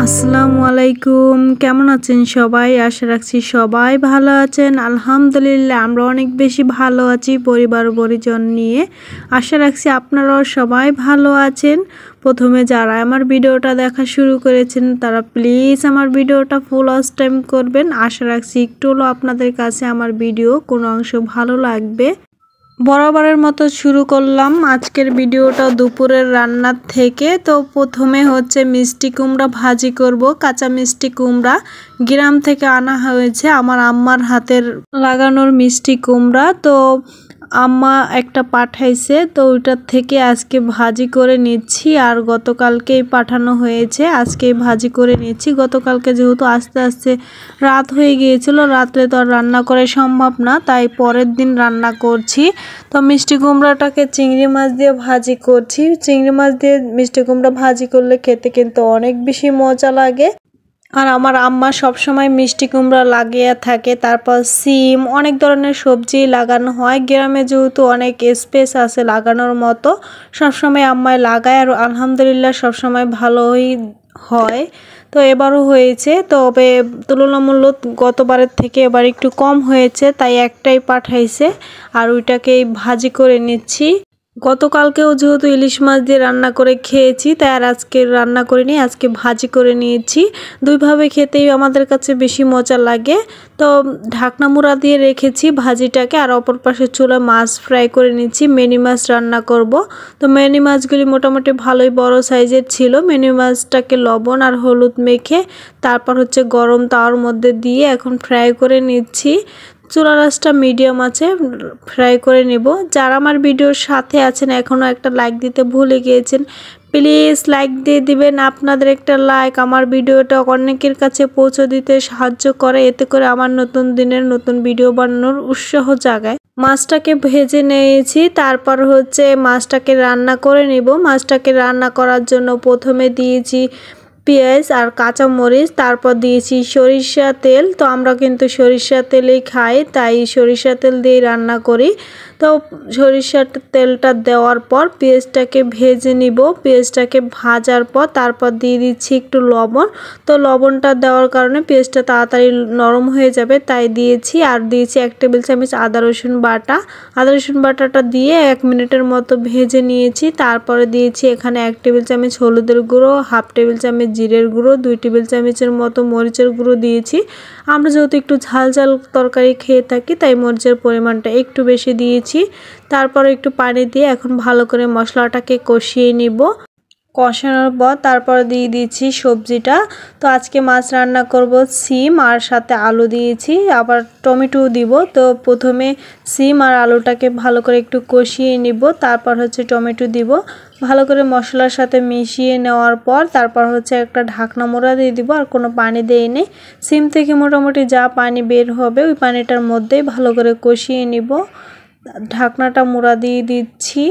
আসসালামু আলাইকুম। কেমন আছেন সবাই? আশা রাখছি সবাই ভালো আছেন। আলহামদুলিল্লাহ আমরা অনেক বেশি ভালো আছি পরিবার পরিজন নিয়ে। আশা রাখছি আপনারাও সবাই ভালো আছেন। প্রথমে যারা আমার ভিডিওটা দেখা শুরু করেছেন তারা প্লিজ আমার ভিডিওটা ফুল ওয়াচ টাইম করবেন। আশা রাখছি একটু হলেও আপনাদের কাছে আমার ভিডিও কোনো অংশ ভালো লাগবে। বরাবরের মতো শুরু করলাম আজকের ভিডিওটা দুপুরের রান্নার থেকে। তো প্রথমে হচ্ছে মিষ্টি কুমড়া ভাজি করব। কাঁচা মিষ্টি কুমড়া গ্রাম থেকে আনা হয়েছে, আমার আম্মার হাতের লাগানোর মিষ্টি কুমড়া। তো আম্মা একটা পাঠাইছে, তো ওইটার থেকে আজকে ভাজি করে নিচ্ছি। আর গতকালকেই পাঠানো হয়েছে, আজকে ভাজি করে নিচ্ছি। গতকালকে যেহেতু আস্তে আস্তে রাত হয়ে গিয়েছিল, রাত্রে তো আর রান্না করা সম্ভব না, তাই পরের দিন রান্না করছি। তো মিষ্টি কুমড়াটাকে চিংড়ি মাছ দিয়ে ভাজি করছি। চিংড়ি মাছ দিয়ে মিষ্টি কুমড়া ভাজি করলে খেতে কিন্তু অনেক বেশি মজা লাগে। আর আমার আম্মা সবসময় মিষ্টি কুমড়া লাগিয়ে থাকে, তারপর সিম অনেক ধরনের সবজি লাগানো হয়। গ্রামে যেহেতু অনেক স্পেস আছে লাগানোর মতো, সবসময় আম্মায় লাগায় আর আলহামদুলিল্লাহ সবসময় ভালোই হয়। তো এবারও হয়েছে, তবে তুলনামূলক গতবারের থেকে এবার একটু কম হয়েছে, তাই একটাই পাঠাইছে আর ওইটাকেই ভাজি করে নিচ্ছি। গতকালকেও যেহেতু ইলিশ মাছ দিয়ে রান্না করে খেয়েছি, তাই আর আজকে রান্না করিনি, আজকে ভাজি করে নিয়েছি। দুইভাবে খেতেই আমাদের কাছে বেশি মজা লাগে। তো ঢাকনা মুড়া দিয়ে রেখেছি ভাজিটাকে, আর অপর পাশে চুলায় মাছ ফ্রাই করে নিচ্ছি। মিনি মাছ রান্না করব। তো মিনি মাছগুলি মোটামুটি ভালোই বড় সাইজের ছিল। মিনি মাছটাকে লবণ আর হলুদ মেখে তারপর হচ্ছে গরম তাওয়ার মধ্যে দিয়ে এখন ফ্রাই করে নিচ্ছি। চুলা রাসটা মিডিয়াম আছে, ফ্রাই করে নেব। যারা আমার ভিডিওর সাথে আছেন এখনও একটা লাইক দিতে ভুলে গিয়েছেন, প্লিজ লাইক দিয়ে দিবেন। আপনাদের একটা লাইক আমার ভিডিওটা অনেকের কাছে পৌঁছে দিতে সাহায্য করে, এতে করে আমার নতুন দিনের নতুন ভিডিও বানানোর উৎসাহ জাগায়। মাছটাকে ভেজে নিয়েছি, তারপর হচ্ছে মাছটাকে রান্না করে নিব। মাছটাকে রান্না করার জন্য প্রথমে দিয়েছি পেঁয়াজ আর কাঁচা মরিচ, তারপর দিয়েছি সরিষা তেল। তো আমরা কিন্তু সরিষা তেলেই খাই, তাই সরিষা তেল দিয়ে রান্না করি। তো সরিষার তেলটা দেওয়ার পর পেঁয়াজটাকে ভেজে নিব। পেঁয়াজটাকে ভাজার পর তারপর দিয়ে দিচ্ছি একটু লবণ। তো লবণটা দেওয়ার কারণে পেঁয়াজটা তাড়াতাড়ি নরম হয়ে যাবে, তাই দিয়েছি। আর দিয়েছি 1 টেবিল চামচ আদা রসুন বাটা। আদা রসুন বাটাটা দিয়ে 1 মিনিটের মতো ভেজে নিয়েছি। তারপরে দিয়েছি এখানে 1 টেবিল চামচ হলুদের গুঁড়ো, 1/2 টেবিল চামচ জিরের গুঁড়ো, 2 টেবিল চামচের মতো মরিচের গুঁড়ো দিয়েছি। আমরা যেহেতু একটু ঝাল ঝাল তরকারি খেয়ে থাকি, তাই মরিচের পরিমাণটা একটু বেশি দিয়েছি। তারপরে একটু পানি দিয়ে এখন ভালো করে মশলাটাকে কষিয়ে নিব। কষানোর পর তারপর দিয়ে দিচ্ছি সবজিটা। তো আজকে মাছ রান্না করব সিম আর সাথে আলু দিয়েছি, আবার টমেটো দিব। তো প্রথমে সিম আর আলুটাকে ভালো করে একটু কষিয়ে নিব, তারপর হচ্ছে টমেটো দিব। ভালো করে মশলার সাথে মিশিয়ে নেওয়ার পর তারপর হচ্ছে একটা ঢাকনা মোড়া দিয়ে দিব, আর কোনো পানি দেইনি। সিম থেকে মোটামুটি যা পানি বের হবে ওই পানিটার মধ্যেই ভালো করে কষিয়ে নিব। ঢাকনাটা মোড়া দিয়ে দিচ্ছি।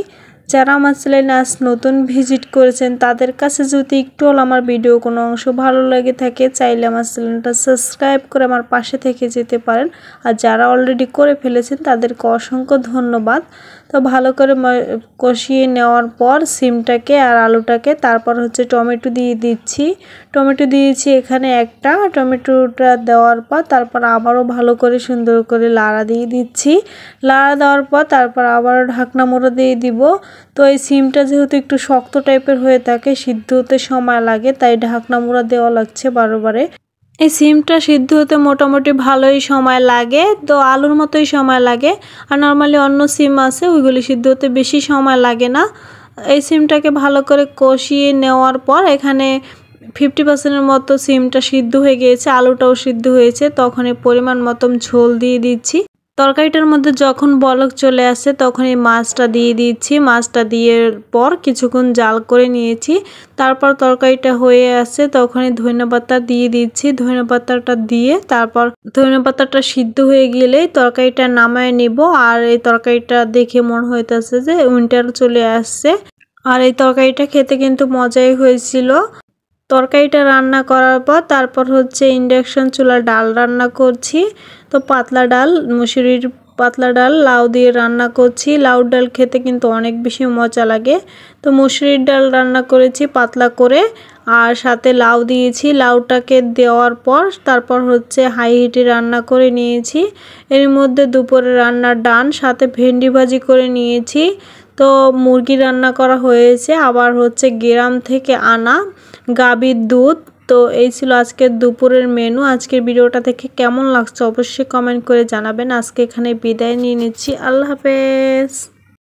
যারা আমার চ্যানেলে আজ নতুন ভিজিট করেছেন তাদের কাছে যদি একটু হলো আমার ভিডিও কোনো অংশ ভালো লেগে থাকে, চাইলে আমার চ্যানেলটা সাবস্ক্রাইব করে আমার পাশে থেকে যেতে পারেন। আর যারা অলরেডি করে ফেলেছেন তাদেরকে অসংখ্য ধন্যবাদ। তো ভালো করে কষিয়ে নেওয়ার পর সিমটাকে আর আলুটাকে তারপর হচ্ছে টমেটো দিয়ে দিচ্ছি। টমেটো দিয়েছি এখানে একটা। টমেটোটা দেওয়ার পর তারপর আবারও ভালো করে সুন্দর করে লাড়া দিয়ে দিচ্ছি। লাড়া দেওয়ার পর তারপর আবারও ঢাকনা মোড়া দিয়ে দিব। তো এই সিমটা যেহেতু একটু শক্ত টাইপের হয়ে থাকে, সিদ্ধ হতে সময় লাগে, তাই ঢাকনা মোড়া দেওয়া লাগছে বারবারে। এই সিমটা সিদ্ধ হতে মোটামুটি ভালোই সময় লাগে, তো আলুর মতোই সময় লাগে। আর নর্মালি অন্য সিম আছে ওইগুলি সিদ্ধ হতে বেশি সময় লাগে না। এই সিমটাকে ভালো করে কষিয়ে নেওয়ার পর এখানে 50% মতো সিমটা সিদ্ধ হয়ে গিয়েছে, আলুটাও সিদ্ধ হয়েছে। তখন এই পরিমাণ মতো ঝোল দিয়ে দিচ্ছি। তরকারিটার মধ্যে যখন বলক চলে আসে তখন এই মাছটা দিয়ে দিচ্ছি। মাছটা দিয়ে পর কিছুক্ষণ জাল করে নিয়েছি। তারপর তরকারিটা হয়ে আসছে তখনই ধনেপাতা দিয়ে দিচ্ছি। ধনেপাতাটা দিয়ে তারপর ধনেপাতাটা সিদ্ধ হয়ে গেলেই তরকারিটা নামায় নিব। আর এই তরকারিটা দেখে মনে হইতেছে যে উইন্টার চলে আসছে। আর এই তরকারিটা খেতে কিন্তু মজাই হয়েছিল। তরকারিটা রান্না করার পর তারপর হচ্ছে ইন্ডাকশন চুলা ডাল রান্না করছি। তো পাতলা ডাল, মুসুরির পাতলা ডাল লাউ দিয়ে রান্না করছি। লাউ ডাল খেতে কিন্তু অনেক বেশি মজা লাগে। তো মসুরির ডাল রান্না করেছি পাতলা করে, আর সাথে লাউ দিয়েছি। লাউটাকে দেওয়ার পর তারপর হচ্ছে হাই হিটে রান্না করে নিয়েছি। এর মধ্যে দুপুরে রান্নার ডান, সাথে ভেন্ডি ভাজি করে নিয়েছি। তো মুরগি রান্না করা হয়েছে, আবার হচ্ছে গ্রাম থেকে আনা গাভীর দুধ। তো এই ছিল আজকের দুপুরের মেনু। আজকের ভিডিওটা দেখে কেমন লাগছে অবশ্যই কমেন্ট করে জানাবেন। আজকে এখানে বিদায় নিয়ে নিচ্ছি। আল্লাহ হাফেজ।